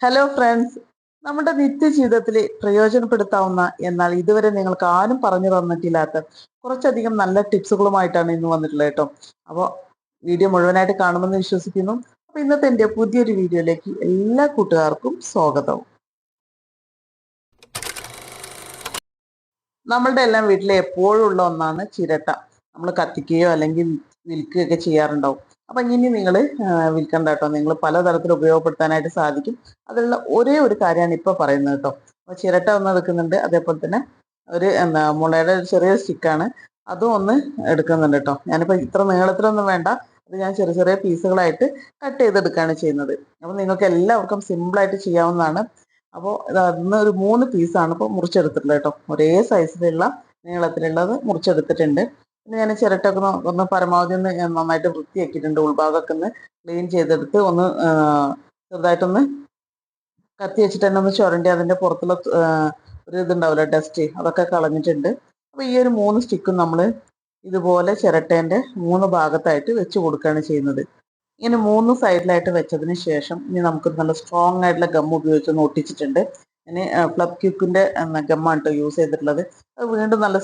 Hello friends, നമ്മുടെ നിത്യജീവിതത്തിൽ പ്രയോജനപ്പെടുത്താവുന്ന എന്നാൽ ഇതുവരെ നിങ്ങൾക്ക് ആരും പറഞ്ഞു തന്നിട്ടില്ലാത്ത കുറച്ചധികം നല്ല ടിപ്സുകളുമായിട്ടാണ് ഇന്ന് വന്നിട്ടുള്ളത് കേട്ടോ. അപ്പോൾ വീഡിയോ മുഴുവനായിട്ട് കാണുമെന്ന് വിശ്വസിക്കുന്നു. അപ്പോൾ ഇന്നത്തെ എൻ്റെ പുതിയൊരു വീഡിയോയിലേക്ക് എല്ലാ കൂട്ടുകാർക്കും സ്വാഗതം. നമ്മളുടെ എല്ലാം വീട്ടിലെ എപ്പോഴും ഉള്ള ഒന്നാണ് ചിരട്ട. നമ്മൾ കത്തിക്കുകയോ അല്ലെങ്കിൽ വിൽക്കുകയോ ഒക്കെ ചെയ്യാറുണ്ടാവും. അപ്പൊ ഇനി നിങ്ങൾ വിൽക്കണ്ട കേട്ടോ, നിങ്ങൾ പലതരത്തിൽ ഉപയോഗപ്പെടുത്താനായിട്ട് സാധിക്കും. അതിലുള്ള ഒരേ ഒരു കാര്യമാണ് ഇപ്പൊ പറയുന്നത് കേട്ടോ. അപ്പൊ ചിരട്ട ഒന്ന് എടുക്കുന്നുണ്ട്, അതേപോലെ തന്നെ ഒരു മുളയുടെ ഒരു ചെറിയ സ്റ്റിക്കാണ്, അതും ഒന്ന് എടുക്കുന്നുണ്ട് കേട്ടോ. ഞാനിപ്പോ ഇത്ര നീളത്തിലൊന്നും വേണ്ട, അത് ഞാൻ ചെറിയ ചെറിയ പീസുകളായിട്ട് കട്ട് ചെയ്തെടുക്കുകയാണ് ചെയ്യുന്നത്. അപ്പൊ നിങ്ങൾക്ക് എല്ലാവർക്കും സിമ്പിളായിട്ട് ചെയ്യാവുന്നതാണ്. അപ്പോൾ അതിന്ന് ഒരു 3 പീസാണ് ഇപ്പോൾ മുറിച്ചെടുത്തിട്ടുള്ളത് കേട്ടോ. ഒരേ സൈസിലുള്ള നീളത്തിലുള്ളത് മുറിച്ചെടുത്തിട്ടുണ്ട്. പിന്നെ ഞാൻ ചിരട്ടൊക്കെ ഒന്ന് പരമാവധി ഒന്ന് നന്നായിട്ട് വൃത്തിയാക്കിയിട്ടുണ്ട്. ഉൾഭാഗമൊക്കെ ഒന്ന് ക്ലീൻ ചെയ്തെടുത്ത് ഒന്ന് ചെറുതായിട്ടൊന്ന് കത്തി വെച്ചിട്ട് തന്നെ ഒന്ന് ചുരണ്ടി അതിൻ്റെ പുറത്തുള്ള ഒരു ഇതുണ്ടാവില്ല, ഡസ്റ്റ്, അതൊക്കെ കളഞ്ഞിട്ടുണ്ട്. അപ്പോൾ ഈ ഒരു 3 സ്റ്റിക്കും നമ്മൾ ഇതുപോലെ ചിരട്ടേൻ്റെ 3 ഭാഗത്തായിട്ട് വെച്ച് കൊടുക്കുകയാണ് ചെയ്യുന്നത്. ഇങ്ങനെ 3 സൈഡിലായിട്ട് വെച്ചതിന് ശേഷം ഇനി നമുക്ക് നല്ല സ്ട്രോങ് ആയിട്ടുള്ള ഗം ഉപയോഗിച്ച് ഒന്ന് ഒട്ടിച്ചിട്ടുണ്ട്. ഇനി പ്ലബ് ക്യൂക്കിൻ്റെ ഗമ്മാണ് കേട്ടോ യൂസ് ചെയ്തിട്ടുള്ളത്. അത് വീണ്ടും നല്ല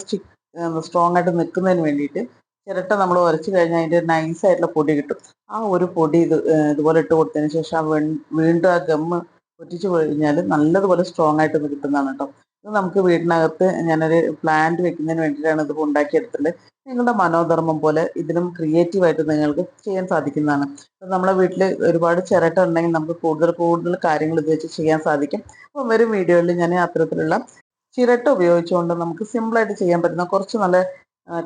സ്ട്രോങ് ആയിട്ട് നിൽക്കുന്നതിന് വേണ്ടിയിട്ട് ചിരട്ട നമ്മൾ ഉരച്ച് കഴിഞ്ഞാൽ അതിൻ്റെ നൈസായിട്ടുള്ള പൊടി കിട്ടും. ആ ഒരു പൊടി ഇതുപോലെ ഇട്ട് കൊടുത്തതിന് ശേഷം വീണ്ടും ആ ഗമ്മ് ഒറ്റിച്ച് കഴിഞ്ഞാൽ നല്ലതുപോലെ സ്ട്രോങ് ആയിട്ട് കിട്ടുന്നതാണ് കേട്ടോ. ഇത് നമുക്ക് വീടിനകത്ത് ഞാനൊരു പ്ലാന്റ് വെക്കുന്നതിന് വേണ്ടിയിട്ടാണ് ഇത് ഉണ്ടാക്കിയെടുത്തിട്ടുള്ളത്. നിങ്ങളുടെ മനോധർമ്മം പോലെ ഇതിലും ക്രിയേറ്റീവായിട്ട് നിങ്ങൾക്ക് ചെയ്യാൻ സാധിക്കുന്നതാണ്. നമ്മളെ വീട്ടിൽ ഒരുപാട് ചിരട്ട ഉണ്ടെങ്കിൽ നമുക്ക് കൂടുതൽ കൂടുതൽ കാര്യങ്ങൾ ഇത് വെച്ച് ചെയ്യാൻ സാധിക്കും. അപ്പോൾ വരും വീഡിയോയിൽ ഞാൻ അത്തരത്തിലുള്ള ചിരട്ട ഉപയോഗിച്ചുകൊണ്ട് നമുക്ക് സിമ്പിളായിട്ട് ചെയ്യാൻ പറ്റുന്ന കുറച്ച് നല്ല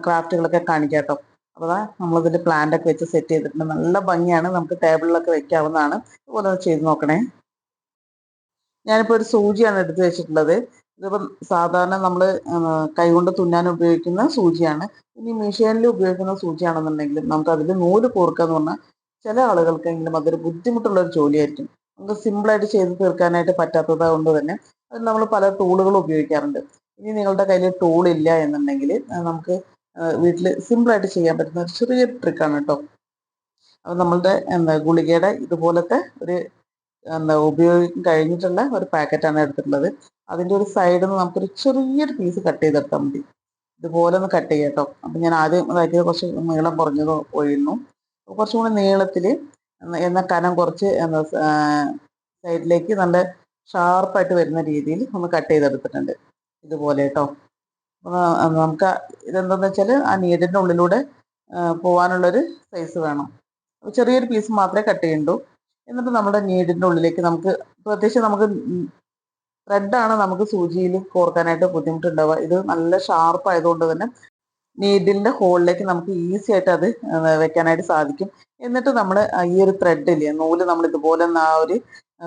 ക്രാഫ്റ്റുകളൊക്കെ കാണിക്കാം കേട്ടോ. അപ്പോൾ നമ്മളിതിൽ പ്ലാന്റ് ഒക്കെ വെച്ച് സെറ്റ് ചെയ്തിട്ടുണ്ട്. നല്ല ഭംഗിയാണ്, നമുക്ക് ടേബിളിലൊക്കെ വെക്കാവുന്നതാണ്. അതുപോലെ ചെയ്ത് നോക്കണേ. ഞാനിപ്പോൾ ഒരു സൂചിയാണ് എടുത്ത് വെച്ചിട്ടുള്ളത്. ഇതിപ്പം സാധാരണ നമ്മൾ കൈകൊണ്ട് തുന്നാൻ ഉപയോഗിക്കുന്ന സൂചിയാണ്. ഇനി മെഷീനിൽ ഉപയോഗിക്കുന്ന സൂചിയാണെന്നുണ്ടെങ്കിൽ നമുക്ക് അതിൽ നൂല് കോർക്കുക എന്ന് പറഞ്ഞാൽ ചില ആളുകൾക്കെങ്കിലും അതൊരു ബുദ്ധിമുട്ടുള്ള ഒരു ജോലിയായിരിക്കും. നമുക്ക് സിമ്പിളായിട്ട് ചെയ്ത് തീർക്കാനായിട്ട് പറ്റാത്തത് കൊണ്ട് തന്നെ അത് നമ്മൾ പല ടൂളുകളും ഉപയോഗിക്കാറുണ്ട്. ഇനി നിങ്ങളുടെ കയ്യിൽ ടൂൾ ഇല്ല എന്നുണ്ടെങ്കിൽ നമുക്ക് വീട്ടിൽ സിമ്പിളായിട്ട് ചെയ്യാൻ പറ്റുന്ന ഒരു ചെറിയൊരു ട്രിക്കാണ് കേട്ടോ. അപ്പോൾ നമ്മളുടെ ഗുളികയുടെ ഇതുപോലത്തെ ഒരു ഉപയോഗിക്കാൻ കഴിഞ്ഞിട്ടുള്ള ഒരു പാക്കറ്റാണ് എടുത്തിട്ടുള്ളത്. അതിൻ്റെ ഒരു സൈഡിൽ നിന്ന് നമുക്കൊരു ചെറിയൊരു പീസ് കട്ട് ചെയ്തെടുത്താൽ മതി. ഇതുപോലെ ഒന്ന് കട്ട് ചെയ്യാം കേട്ടോ. അപ്പം ഞാൻ ആദ്യം ഇതാക്കിയത് കുറച്ച് നീളം കുറഞ്ഞത് പോയിരുന്നു. കുറച്ചും കൂടി നീളത്തിൽ എന്നാൽ കനം കുറച്ച് സൈഡിലേക്ക് നല്ല ഷാർപ്പായിട്ട് വരുന്ന രീതിയിൽ ഒന്ന് കട്ട് ചെയ്തെടുത്തിട്ടുണ്ട് ഇതുപോലെ കേട്ടോ. നമുക്ക് ഇതെന്താണെന്ന് വെച്ചാൽ ആ നീഡിൻ്റെ ഉള്ളിലൂടെ പോകാനുള്ളൊരു സൈസ് വേണം. ചെറിയൊരു പീസ് മാത്രമേ കട്ട് ചെയ്യണ്ടൂ. എന്നിട്ട് നമ്മുടെ നീഡിൻ്റെ ഉള്ളിലേക്ക് നമുക്ക് പ്രത്യേകിച്ച് നമുക്ക് ത്രെഡാണ് നമുക്ക് സൂചിയിൽ കോർക്കാനായിട്ട് ബുദ്ധിമുട്ടുണ്ടാവുക. ഇത് നല്ല ഷാർപ്പ് ആയതുകൊണ്ട് തന്നെ നീഡിലിൻ്റെ ഹോളിലേക്ക് നമുക്ക് ഈസി ആയിട്ട് അത് വെക്കാനായിട്ട് സാധിക്കും. എന്നിട്ട് നമ്മൾ ഈ ഒരു ത്രെഡില്ലേ, നൂല് നമ്മൾ ഇതുപോലെ ആ ഒരു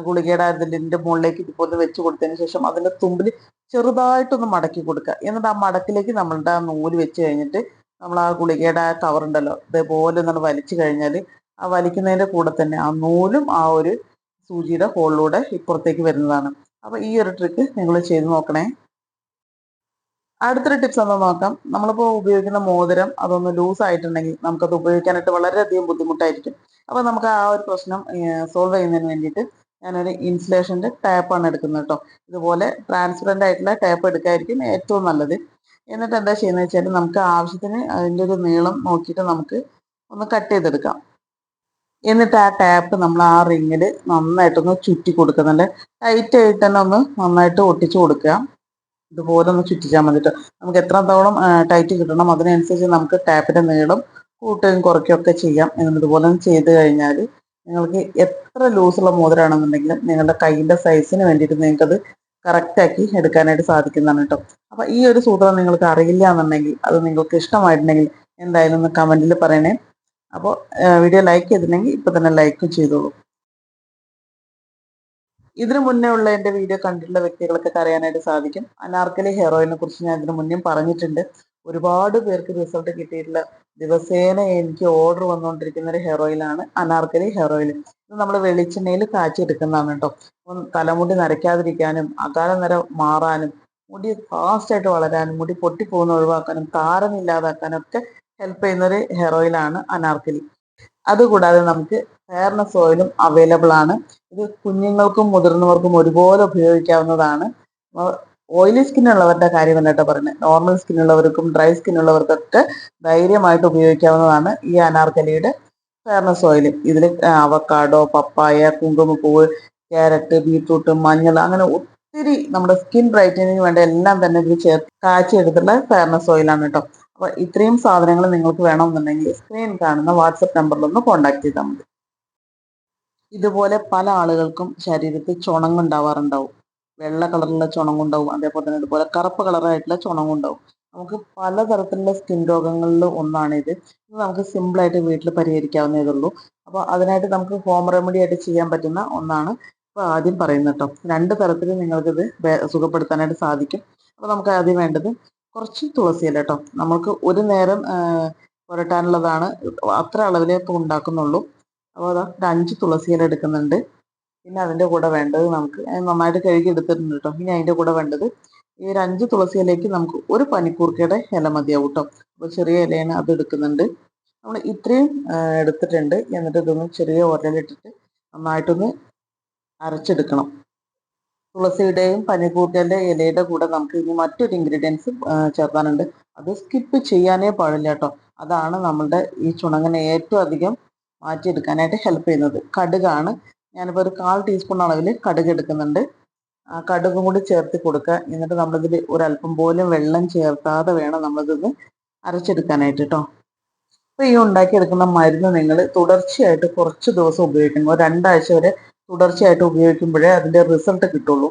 ഗുളികയുടെ അതിൻ്റെ മുകളിലേക്ക് ഇതുപോലെ വെച്ച് കൊടുത്തതിന് ശേഷം അതിൻ്റെ തുമ്പിൽ ചെറുതായിട്ടൊന്ന് മടക്കി കൊടുക്കുക. എന്നിട്ട് ആ മടക്കിലേക്ക് നമ്മളുടെ ആ നൂല് വെച്ച് കഴിഞ്ഞിട്ട് നമ്മൾ ആ ഗുളികയുടെ ആ കവറുണ്ടല്ലോ ഇതേപോലെ ഒന്ന് വലിച്ചു കഴിഞ്ഞാൽ ആ വലിക്കുന്നതിൻ്റെ കൂടെ തന്നെ ആ നൂലും ആ ഒരു സൂചിയുടെ ഹോളിലൂടെ ഇപ്പുറത്തേക്ക് വരുന്നതാണ്. അപ്പോൾ ഈ ഒരു ട്രിക്ക് നിങ്ങൾ ചെയ്ത് നോക്കണേ. അടുത്തൊരു ടിപ്സ് ഒന്ന് നോക്കാം. നമ്മളിപ്പോൾ ഉപയോഗിക്കുന്ന മോതിരം അതൊന്ന് ലൂസ് ആയിട്ടുണ്ടെങ്കിൽ നമുക്കത് ഉപയോഗിക്കാനായിട്ട് വളരെയധികം ബുദ്ധിമുട്ടായിരിക്കും. അപ്പോൾ നമുക്ക് ആ ഒരു പ്രശ്നം സോൾവ് ചെയ്യുന്നതിന് വേണ്ടിയിട്ട് ഞാനൊരു ഇൻസുലേഷൻ്റെ ടാപ്പാണ് എടുക്കുന്നത് കേട്ടോ. ഇതുപോലെ ട്രാൻസ്പെറൻ്റ് ആയിട്ടുള്ള ടാപ്പ് എടുക്കായിരിക്കും ഏറ്റവും നല്ലത്. എന്നിട്ട് എന്താ ചെയ്യുന്നത് വെച്ചാൽ നമുക്ക് ആവശ്യത്തിന് അതിൻ്റെ ഒരു നീളം നോക്കിയിട്ട് നമുക്ക് ഒന്ന് കട്ട് ചെയ്തെടുക്കാം. എന്നിട്ട് ആ ടാപ്പ് നമ്മൾ ആ റിങ്ങിൽ നന്നായിട്ടൊന്ന് ചുറ്റി കൊടുക്കുന്നുണ്ട്. ടൈറ്റ് ആയിട്ട് തന്നെ ഒന്ന് നന്നായിട്ട് ഒട്ടിച്ചു കൊടുക്കുക. ഇതുപോലെ ഒന്ന് ചുറ്റിച്ചാൽ മതിട്ടോ. നമുക്ക് എത്രത്തോളം ടൈറ്റ് കിട്ടണം അതിനനുസരിച്ച് നമുക്ക് ടാപ്പിൻ്റെ നീളം കൂട്ടുകയും കുറയ്ക്കുകയും ഒക്കെ ചെയ്യാം. ഇതുപോലെ ചെയ്ത് കഴിഞ്ഞാൽ നിങ്ങൾക്ക് എത്ര ലൂസുള്ള മോതിരാണെന്നുണ്ടെങ്കിലും നിങ്ങളുടെ കൈയിൻ്റെ സൈസിന് വേണ്ടിയിട്ട് നിങ്ങൾക്കത് കറക്റ്റാക്കി എടുക്കാനായിട്ട് സാധിക്കുന്നതാണ് കേട്ടോ. അപ്പോൾ ഈ ഒരു സൂത്രം നിങ്ങൾക്ക് അറിയില്ല എന്നുണ്ടെങ്കിൽ അത് നിങ്ങൾക്ക് ഇഷ്ടമായിട്ടുണ്ടെങ്കിൽ എന്തായാലും ഒന്ന് കമൻറ്റിൽ പറയണേ. അപ്പോൾ വീഡിയോ ലൈക്ക് ചെയ്തിട്ടുണ്ടെങ്കിൽ ഇപ്പോൾ തന്നെ ലൈക്കും ചെയ്തോളൂ. ഇതിനു മുന്നേ ഉള്ള എൻ്റെ വീഡിയോ കണ്ടിട്ടുള്ള വ്യക്തികൾക്കൊക്കെ അറിയാനായിട്ട് സാധിക്കും. അനാർക്കലി ഹെയർ ഓയിലിനെ കുറിച്ച് ഞാൻ ഇതിനു മുന്നേ പറഞ്ഞിട്ടുണ്ട്. ഒരുപാട് പേർക്ക് റിസൾട്ട് കിട്ടിയിട്ടുള്ള, ദിവസേന എനിക്ക് ഓർഡർ വന്നുകൊണ്ടിരിക്കുന്ന ഒരു ഹെയർ ഓയിലാണ് അനാർക്കലി ഹെയർ ഓയിൽ. ഇത് നമ്മൾ വെളിച്ചെണ്ണയിൽ കാച്ചിയെടുക്കുന്നതാണ് കേട്ടോ. അപ്പം തലമുടി നരയ്ക്കാതിരിക്കാനും അകാല നിര മാറാനും മുടി ഫാസ്റ്റായിട്ട് വളരാനും മുടി പൊട്ടിപ്പോകുന്ന ഒഴിവാക്കാനും താരനില്ലാതാക്കാനും ഒക്കെ ഹെൽപ്പ് ചെയ്യുന്ന ഒരു ഹെയർ ഓയിലാണ് അനാർക്കലി. അതുകൂടാതെ നമുക്ക് ഫെയർനെസ് ഓയിലും അവൈലബിൾ ആണ്. ഇത് കുഞ്ഞുങ്ങൾക്കും മുതിർന്നവർക്കും ഒരുപോലെ ഉപയോഗിക്കാവുന്നതാണ്. ഓയിലി സ്കിന്നുള്ളവരുടെ കാര്യമല്ല കേട്ടോ പറയുന്നത്, നോർമൽ സ്കിന്നുള്ളവർക്കും ഡ്രൈ സ്കിന്നുള്ളവർക്കൊക്കെ ധൈര്യമായിട്ട് ഉപയോഗിക്കാവുന്നതാണ് ഈ അനാർക്കലിയുടെ ഫെയർനെസ് ഓയിൽ. ഇതിൽ അവക്കാഡോ, പപ്പായ, കുങ്കുമപ്പൂവ്, ക്യാരറ്റ്, ബീട്രൂട്ട്, മഞ്ഞൾ, അങ്ങനെ ഒത്തിരി നമ്മുടെ സ്കിൻ ബ്രൈറ്റനിങ് വേണ്ട എല്ലാം തന്നെ ഇതിൽ ചേർത്ത് കാച്ചിയെടുത്തുള്ള ഫെയർനെസ് ഓയിലാണ് കേട്ടോ. അപ്പോൾ ഇത്രയും സാധനങ്ങൾ നിങ്ങൾക്ക് വേണമെന്നുണ്ടെങ്കിൽ സ്ക്രീൻ കാണുന്ന വാട്സപ്പ് നമ്പറിലൊന്ന് കോൺടാക്ട് ചെയ്താൽ മതി. ഇതുപോലെ പല ആളുകൾക്കും ശരീരത്തിൽ ചുണങ്ങുണ്ടാവാറുണ്ടാവും. വെള്ള കളറിലുള്ള ചുണങ്ങുണ്ടാവും, അതേപോലെ തന്നെ ഇതുപോലെ കറുപ്പ് കളറായിട്ടുള്ള ചുണങ്ങുണ്ടാവും. നമുക്ക് പലതരത്തിലുള്ള സ്കിൻ രോഗങ്ങളിൽ ഒന്നാണിത്. ഇത് നമുക്ക് സിമ്പിളായിട്ട് വീട്ടിൽ പരിഹരിക്കാവുന്നതേ ഉള്ളൂ. അപ്പോൾ അതിനായിട്ട് നമുക്ക് ഹോം റെമഡി ആയിട്ട് ചെയ്യാൻ പറ്റുന്ന ഒന്നാണ് ഇപ്പോൾ ആദ്യം പറയുന്നത് കേട്ടോ. രണ്ട് തരത്തിൽ നിങ്ങൾക്കിത് സുഖപ്പെടുത്താനായിട്ട് സാധിക്കും. അപ്പോൾ നമുക്ക് ആദ്യം വേണ്ടത് കുറച്ച് തുളസി ഇല കേട്ടോ. നമുക്ക് ഒരു നേരം പുരട്ടാനുള്ളതാണ്, അത്ര അളവിലേ ഇപ്പോൾ ഉണ്ടാക്കുന്നുള്ളൂ. അപ്പോൾ അതാ ഒരു 5 തുളസി ഇല എടുക്കുന്നുണ്ട്. പിന്നെ അതിൻ്റെ കൂടെ വേണ്ടത് നമുക്ക് നന്നായിട്ട് കഴുകി എടുത്തിട്ടുണ്ട് കേട്ടോ. ഇനി അതിൻ്റെ കൂടെ വേണ്ടത് ഈ ഒരു 5 തുളസി ഇലയ്ക്ക് നമുക്ക് ഒരു പനിക്കൂർക്കയുടെ ഇല മതിയാവും കേട്ടോ. അപ്പോൾ ചെറിയ ഇലയാണ് അത് എടുക്കുന്നുണ്ട്. നമ്മൾ ഇത്രയും എടുത്തിട്ടുണ്ട്. എന്നിട്ട് ഇതൊന്ന് ചെറിയ ഉരലിട്ടിട്ട് നന്നായിട്ടൊന്ന് അരച്ചെടുക്കണം. തുളസിയുടെയും പനിക്കൂർക്കൻ്റെ ഇലയുടെ കൂടെ നമുക്ക് ഇനി മറ്റൊരു ഇൻഗ്രീഡിയൻസ് ചേർക്കാനുണ്ട്. അത് സ്കിപ്പ് ചെയ്യാനേ പാടില്ല കേട്ടോ. അതാണ് നമ്മളുടെ ഈ ചുണങ്ങിനെ ഏറ്റവും അധികം മാറ്റിയെടുക്കാനായിട്ട് ഹെൽപ്പ് ചെയ്യുന്നത്. കടുകാണ്. ഞാനിപ്പോൾ ഒരു 1/4 ടീസ്പൂൺ അളവിൽ കടുക് എടുക്കുന്നുണ്ട്. ആ കടുകും കൂടി ചേർത്ത് കൊടുക്കുക. എന്നിട്ട് നമ്മളിതിൽ ഒരല്പം പോലും വെള്ളം ചേർക്കാതെ വേണം നമ്മളിതൊന്ന് അരച്ചെടുക്കാനായിട്ട് കേട്ടോ. അപ്പോൾ ഈ ഉണ്ടാക്കിയെടുക്കുന്ന മരുന്ന് നിങ്ങൾ തുടർച്ചയായിട്ട് കുറച്ച് ദിവസം ഉപയോഗിക്കണം. ഒരു 2 ആഴ്ച വരെ തുടർച്ചയായിട്ട് ഉപയോഗിക്കുമ്പോഴേ അതിൻ്റെ റിസൾട്ട് കിട്ടുള്ളൂ.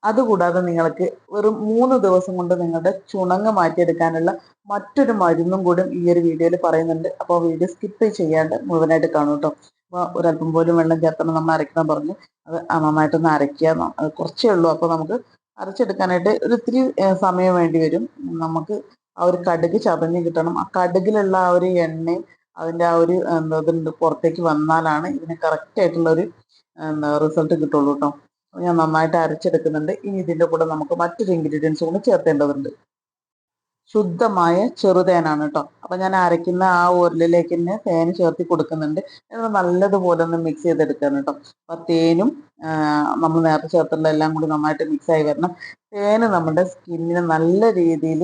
അതുകൂടാതെ നിങ്ങൾക്ക് വെറും 3 ദിവസം കൊണ്ട് നിങ്ങളുടെ ചുണങ്ങ് മാറ്റിയെടുക്കാനുള്ള മറ്റൊരു മരുന്നും കൂടി ഈ ഒരു വീഡിയോയിൽ പറയുന്നുണ്ട്. അപ്പോൾ വീഡിയോ സ്കിപ്പ് ചെയ്യാണ്ട് മുഴുവനായിട്ട് കാണും കേട്ടോ. അപ്പോൾ ഒരല്പം പോലും വെള്ളം ചേർക്കണം നമ്മൾ അരയ്ക്കണം പറഞ്ഞു. അത് നന്നായിട്ടൊന്ന് അരയ്ക്കുക. അത് കുറച്ചേ ഉള്ളൂ. അപ്പോൾ നമുക്ക് അരച്ചെടുക്കാനായിട്ട് ഒരിത്തിരി സമയം വേണ്ടി വരും. നമുക്ക് ആ ഒരു കടുക് ചതഞ്ഞ് കിട്ടണം. ആ കടുകിലുള്ള ആ ഒരു എണ്ണയും അതിൻ്റെ ആ ഒരു എന്താ ഇതുണ്ട് പുറത്തേക്ക് വന്നാലാണ് ഇതിന് കറക്റ്റായിട്ടുള്ളൊരു റിസൾട്ട് കിട്ടുള്ളൂ കേട്ടോ. ഞാൻ നന്നായിട്ട് അരച്ചെടുക്കുന്നുണ്ട്. ഇനി ഇതിൻ്റെ കൂടെ നമുക്ക് മറ്റൊരു ഇൻഗ്രീഡിയൻസ് കൂടി ചേർത്തേണ്ടതുണ്ട്. ശുദ്ധമായ ചെറുതേനാണ് കേട്ടോ. അപ്പം ഞാൻ അരയ്ക്കുന്ന ആ ഉരുളിലേക്ക് തന്നെ തേൻ ചേർത്തി കൊടുക്കുന്നുണ്ട്. എന്നിട്ട് നല്ലതുപോലെ ഒന്ന് മിക്സ് ചെയ്തെടുക്കണം കേട്ടോ. അപ്പം തേനും നമ്മൾ നേരത്തെ ചേർത്തുള്ള എല്ലാം കൂടി നന്നായിട്ട് മിക്സായി വരണം. തേന് നമ്മുടെ സ്കിന്നിനെ നല്ല രീതിയിൽ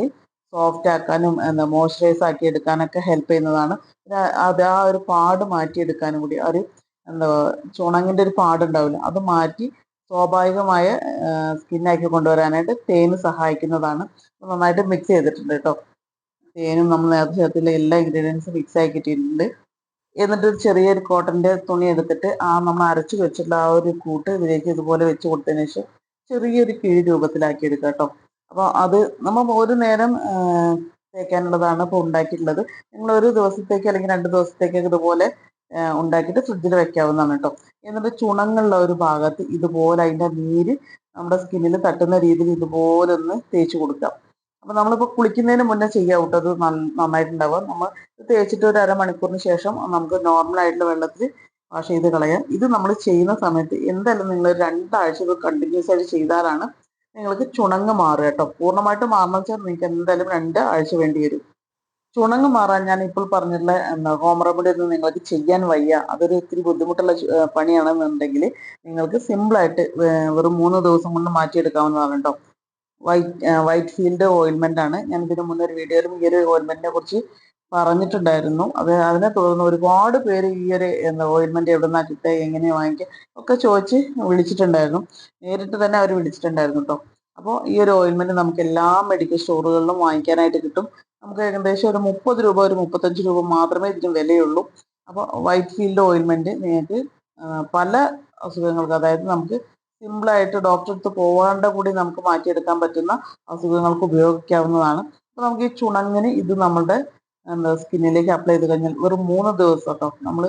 സോഫ്റ്റ് ആക്കാനും മോയ്സ്ചറൈസ് ആക്കി എടുക്കാനൊക്കെ ഹെൽപ്പ് ചെയ്യുന്നതാണ്. അത് ആ ഒരു പാട് മാറ്റിയെടുക്കാനും കൂടി ആ ഒരു എന്താ ചുണങ്ങിൻ്റെ ഒരു പാടുണ്ടാവില്ല, അത് മാറ്റി സ്വാഭാവികമായ സ്കിന്നാക്കി കൊണ്ടുവരാനായിട്ട് തേന് സഹായിക്കുന്നതാണ്. നന്നായിട്ട് മിക്സ് ചെയ്തിട്ടുണ്ട് കേട്ടോ. തേനും നമ്മൾ നേരത്തെ ചേർത്തുള്ള എല്ലാ ഇൻഗ്രീഡിയൻസും മിക്സ് ആക്കിയിട്ടുണ്ട്. എന്നിട്ട് ചെറിയൊരു കോട്ടൻ്റെ തുണി എടുത്തിട്ട് ആ നമ്മൾ അരച്ച് വെച്ചിട്ടുള്ള ആ ഒരു കൂട്ട് ഇതിലേക്ക് ഇതുപോലെ വെച്ച് കൊടുത്തതിന് ശേഷം ചെറിയൊരു കിഴി രൂപത്തിലാക്കി എടുക്കുക കേട്ടോ. അപ്പോൾ അത് നമ്മൾ ഒരു നേരം തേക്കാനുള്ളതാണ് ഇപ്പോൾ ഉണ്ടാക്കിയിട്ടുള്ളത്. നിങ്ങൾ ഒരു ദിവസത്തേക്ക് അല്ലെങ്കിൽ 2 ദിവസത്തേക്കൊക്കെ ഇതുപോലെ ഉണ്ടാക്കിയിട്ട് ഫ്രിഡ്ജിൽ വെക്കാവുന്നതാണ് കേട്ടോ. എന്നിട്ട് ചുണങ്ങുള്ള ഒരു ഭാഗത്ത് ഇതുപോലെ അതിൻ്റെ നീര് നമ്മുടെ സ്കിന്നിൽ തട്ടുന്ന രീതിയിൽ ഇതുപോലെ ഒന്ന് തേച്ച് കൊടുക്കാം. അപ്പോൾ നമ്മളിപ്പോൾ കുളിക്കുന്നതിന് മുന്നേ ചെയ്യാം കേട്ടോ. അത് നന്നായിട്ടുണ്ടാവുക. നമ്മൾ തേച്ചിട്ട് ഒരു അരമണിക്കൂറിന് ശേഷം നമുക്ക് നോർമലായിട്ടുള്ള വെള്ളത്തിൽ വാഷ് ചെയ്ത് കളയാം. ഇത് നമ്മൾ ചെയ്യുന്ന സമയത്ത് എന്തായാലും നിങ്ങൾ 2 ആഴ്ച ഇത് കണ്ടിന്യൂസ് ആയിട്ട് ചെയ്താലാണ് നിങ്ങൾക്ക് ചുണങ്ങ് മാറുക കേട്ടോ. പൂർണ്ണമായിട്ട് മാറണം വെച്ചാൽ നിങ്ങൾക്ക് എന്തായാലും 2 ആഴ്ച വേണ്ടി വരും. ചുണങ്ങ് മാറാൻ ഞാൻ ഇപ്പോൾ പറഞ്ഞിട്ടുള്ള ഹോം റെമഡി ഒന്നും നിങ്ങൾക്ക് ചെയ്യാൻ വയ്യ, അതൊരു ഇത്തിരി ബുദ്ധിമുട്ടുള്ള പണിയാണെന്നുണ്ടെങ്കിൽ നിങ്ങൾക്ക് സിമ്പിളായിട്ട് വെറും 3 ദിവസം കൊണ്ട് മാറ്റിയെടുക്കാവുന്നതാണ് കേട്ടോ. വൈറ്റ് ഫീൽഡ് ഓയിൽമെൻ്റ് ആണ്. ഞാൻ ഇതിന് മുന്നേ ഒരു വീഡിയോയിലും ഈ ഒരു ഓയിൽമെൻറ്റിനെ കുറിച്ച് പറഞ്ഞിട്ടുണ്ടായിരുന്നു. അതിനെ തുടർന്ന് ഒരുപാട് പേര് ഈ ഒരു ഓയിൽമെൻറ്റ് എവിടെ നിന്നാണ് കിട്ടുക, എങ്ങനെയാണ് വാങ്ങിക്കുക ഒക്കെ ചോദിച്ച് വിളിച്ചിട്ടുണ്ടായിരുന്നു. നേരിട്ട് തന്നെ അവർ വിളിച്ചിട്ടുണ്ടായിരുന്നു കേട്ടോ. അപ്പോൾ ഈ ഒരു ഓയിൽമെൻറ്റ് നമുക്ക് എല്ലാ മെഡിക്കൽ സ്റ്റോറുകളിലും വാങ്ങിക്കാനായിട്ട് കിട്ടും. നമുക്ക് ഏകദേശം ഒരു 30 രൂപ, ഒരു 35 രൂപ മാത്രമേ ഇതിന് വിലയുള്ളൂ. അപ്പോൾ വൈറ്റ് ഫീൽഡ് ഓയിൽമെൻറ്റ് നിങ്ങൾക്ക് പല അസുഖങ്ങൾക്ക്, അതായത് നമുക്ക് സിമ്പിളായിട്ട് ഡോക്ടറെ അടുത്ത് പോകാണ്ട് കൂടി നമുക്ക് മാറ്റിയെടുക്കാൻ പറ്റുന്ന അസുഖങ്ങൾക്ക് ഉപയോഗിക്കാവുന്നതാണ്. അപ്പോൾ നമുക്ക് ഈ ചുണങ്ങിന് ഇത് നമ്മുടെ സ്കിന്നിലേക്ക് അപ്ലൈ ചെയ്ത് കഴിഞ്ഞാൽ വെറും 3 ദിവസം കേട്ടോ. നമ്മൾ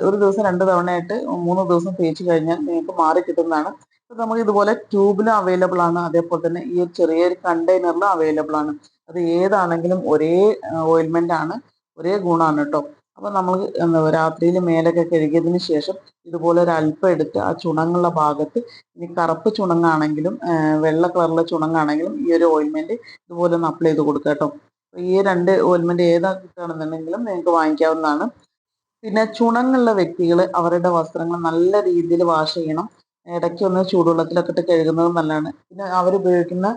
ഒരു ദിവസം 2 തവണയായിട്ട് 3 ദിവസം തേച്ച് കഴിഞ്ഞാൽ നിങ്ങൾക്ക് മാറി കിട്ടുന്നതാണ്. അപ്പോൾ നമുക്ക് ഇതുപോലെ ട്യൂബിലും അവൈലബിൾ ആണ്, അതേപോലെ തന്നെ ഈ ഒരു ചെറിയൊരു കണ്ടെയ്നറിലും അവൈലബിൾ ആണ്. അത് ഏതാണെങ്കിലും ഒരേ ഓയിൽമെൻ്റ് ആണ്, ഒരേ ഗുണമാണ് കേട്ടോ. അപ്പോൾ നമ്മൾ രാത്രിയിൽ മേലൊക്കെ കഴുകിയതിന് ശേഷം ഇതുപോലെ ഒരു അല്പം എടുത്ത് ആ ചുണങ്ങുള്ള ഭാഗത്ത്, ഇനി കറുപ്പ് ചുണങ്ങാണെങ്കിലും വെള്ള കളറിലെ ചുണങ്ങാണെങ്കിലും ഈ ഒരു ഓയിൽമെൻറ്റ് ഇതുപോലെ ഒന്ന് അപ്ലൈ ചെയ്ത് കൊടുക്കുക കേട്ടോ. ഈ 2 ഓയിൽമെൻറ്റ് ഏതാ കിട്ടുകയാണെന്നുണ്ടെങ്കിലും നിങ്ങൾക്ക് വാങ്ങിക്കാവുന്നതാണ്. പിന്നെ ചുണങ്ങുള്ള വ്യക്തികൾ അവരുടെ വസ്ത്രങ്ങൾ നല്ല രീതിയിൽ വാഷ് ചെയ്യണം. ഇടയ്ക്ക് ഒന്ന് ചൂടുവെള്ളത്തിലൊക്കെ ഇട്ട് കഴുകുന്നത് നല്ലതാണ്. പിന്നെ അവരുപയോഗിക്കുന്ന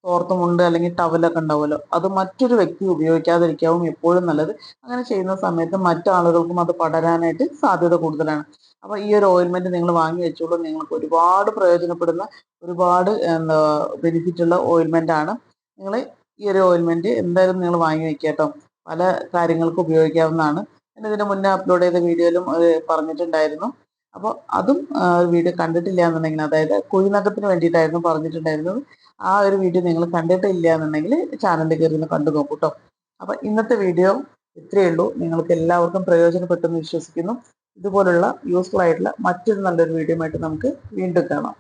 തോർത്തുമുണ്ട് അല്ലെങ്കിൽ ടവലൊക്കെ ഉണ്ടാവുമല്ലോ, അത് മറ്റൊരു വ്യക്തി ഉപയോഗിക്കാതിരിക്കാവും എപ്പോഴും നല്ലത്. അങ്ങനെ ചെയ്യുന്ന സമയത്ത് മറ്റാളുകൾക്കും അത് പടരാനായിട്ട് സാധ്യത കൂടുതലാണ്. അപ്പോൾ ഈ ഒരു ഓയിൽമെന്റ് നിങ്ങൾ വാങ്ങി വെച്ചോളൂ. നിങ്ങൾക്ക് ഒരുപാട് പ്രയോജനപ്പെടുന്ന, ഒരുപാട് എന്താ ബെനിഫിറ്റ് ഉള്ള ഓയിൽമെന്റ് ആണ്. നിങ്ങൾ ഈ ഒരു ഓയിൽമെന്റ് എന്തായാലും നിങ്ങൾ വാങ്ങി വെക്കുക കേട്ടോ. പല കാര്യങ്ങൾക്ക് ഉപയോഗിക്കാവുന്നതാണ്. ഞാൻ ഇതിന് മുന്നേ അപ്ലോഡ് ചെയ്ത വീഡിയോയിലും പറഞ്ഞിട്ടുണ്ടായിരുന്നു. അപ്പോൾ അതും വീഡിയോ കണ്ടിട്ടില്ല എന്നുണ്ടെങ്കിൽ, അതായത് കുഴിനഖത്തിന് വേണ്ടിയിട്ടായിരുന്നു പറഞ്ഞിട്ടുണ്ടായിരുന്നത്. ആ ഒരു വീഡിയോ നിങ്ങൾ കണ്ടിട്ടില്ല എന്നുണ്ടെങ്കിൽ ചാനലിൽ കയറി ഒന്ന് കണ്ടു നോക്കൂ കേട്ടോ. അപ്പോൾ ഇന്നത്തെ വീഡിയോ ഇത്രയേ ഉള്ളൂ. നിങ്ങൾക്ക് എല്ലാവർക്കും പ്രയോജനപ്പെട്ടെന്ന് വിശ്വസിക്കുന്നു. ഇതുപോലുള്ള യൂസ്ഫുൾ ആയിട്ടുള്ള മറ്റൊരു നല്ലൊരു വീഡിയോ ആയിട്ട് നമുക്ക് വീണ്ടും കാണാം.